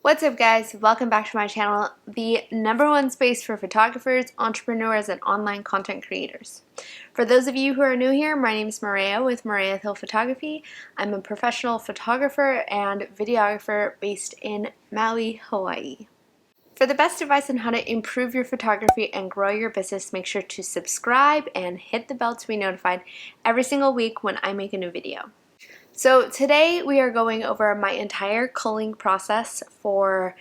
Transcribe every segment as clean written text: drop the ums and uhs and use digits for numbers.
What's up guys, welcome back to my channel, the #1 space for photographers, entrepreneurs, and online content creators. For those of you who are new here, my name is Moorea with Moorea Thill Photography. I'm a professional photographer and videographer based in Maui, Hawaii. For the best advice on how to improve your photography and grow your business, make sure to subscribe and hit the bell to be notified every single week when I make a new video. So today we are going over my entire culling process for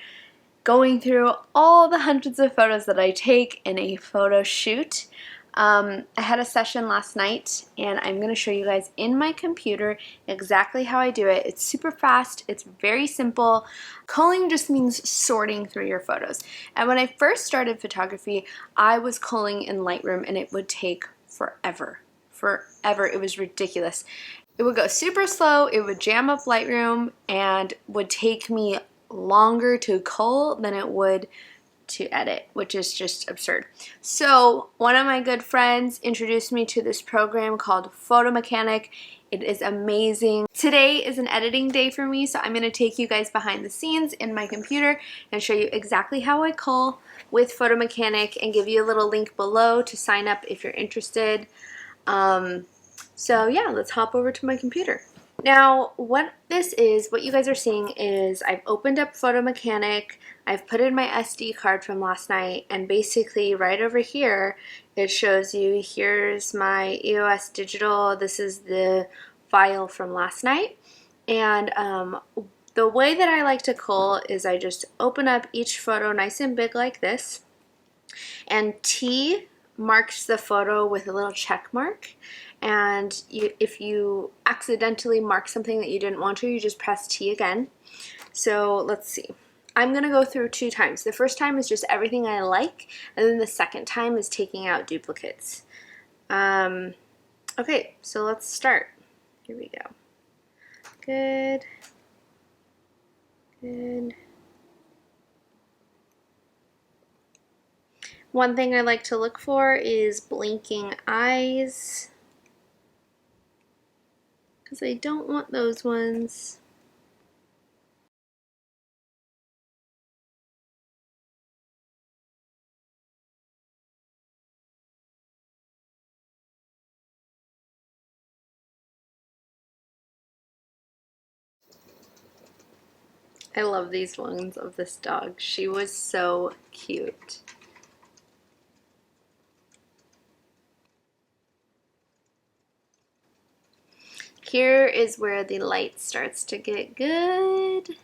going through all the hundreds of photos that I take in a photo shoot. I had a session last night and I'm going to show you guys in my computer exactly how I do it. It's super fast, it's very simple. Culling just means sorting through your photos. And when I first started photography, I was culling in Lightroom and it would take forever. It was ridiculous. It would go super slow, it would jam up Lightroom, and would take me longer to cull than it would to edit, which is just absurd. So one of my good friends introduced me to this program called Photo Mechanic. It is amazing. Today is an editing day for me, so I'm going to take you guys behind the scenes in my computer and show you exactly how I cull with Photo Mechanic and give you a little link below to sign up if you're interested. So yeah, let's hop over to my computer. Now, what you guys are seeing is I've opened up Photo Mechanic, I've put in my SD card from last night, and basically right over here, it shows you, here's my EOS digital, this is the file from last night, and the way that I like to cull is I just open up each photo nice and big like this, and T marks the photo with a little check mark, and if you accidentally mark something that you didn't want to, you just press T again. So let's see. I'm going to go through 2 times. The first time is just everything I like, and then the second time is taking out duplicates. Okay, so let's start. Here we go. Good. Good. One thing I like to look for is blinking eyes, because I don't want those ones. I love these ones of this dog. She was so cute. Here is where the light starts to get good.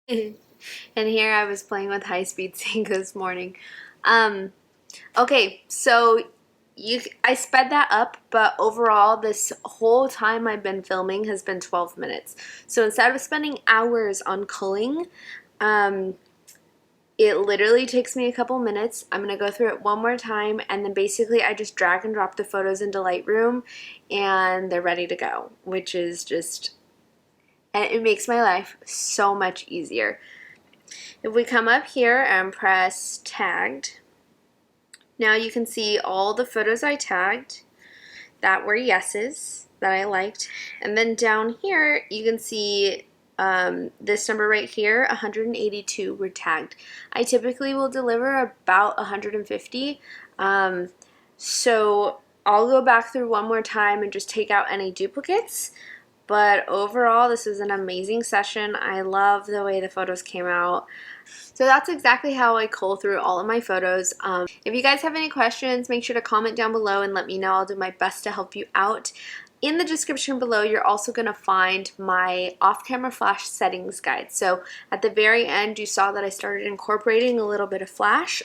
And here I was playing with high-speed sync this morning. Okay, so I sped that up, but overall this whole time I've been filming has been 12 minutes. So instead of spending hours on culling, it literally takes me a couple minutes. I'm going to go through it one more time, and then basically I just drag and drop the photos into Lightroom and they're ready to go, which is just, and it makes my life so much easier. If we come up here and press tagged, now you can see all the photos I tagged that were yeses that I liked, and then down here you can see this number right here, 182 were tagged. I typically will deliver about 150, so I'll go back through one more time and just take out any duplicates. But overall, this was an amazing session. I love the way the photos came out. So that's exactly how I cull through all of my photos. If you guys have any questions, make sure to comment down below and let me know. I'll do my best to help you out. In the description below, you're also going to find my off-camera flash settings guide. So at the very end, you saw that I started incorporating a little bit of flash.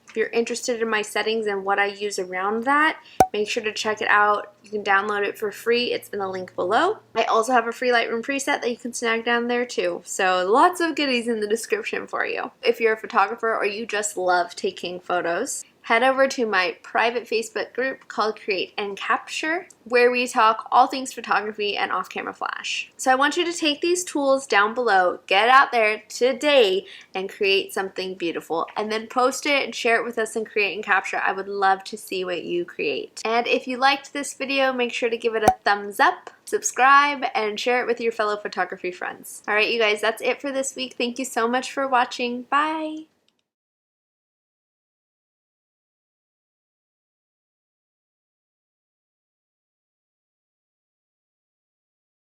If you're interested in my settings and what I use around that, make sure to check it out. You can download it for free. It's in the link below. I also have a free Lightroom preset that you can snag down there too. So lots of goodies in the description for you. If you're a photographer or you just love taking photos, head over to my private Facebook group called Create and Capture, where we talk all things photography and off-camera flash. So I want you to take these tools down below, get out there today, and create something beautiful, and then post it and share it with us in Create and Capture. I would love to see what you create. And if you liked this video, make sure to give it a thumbs up, subscribe, and share it with your fellow photography friends. All right, you guys, that's it for this week. Thank you so much for watching. Bye.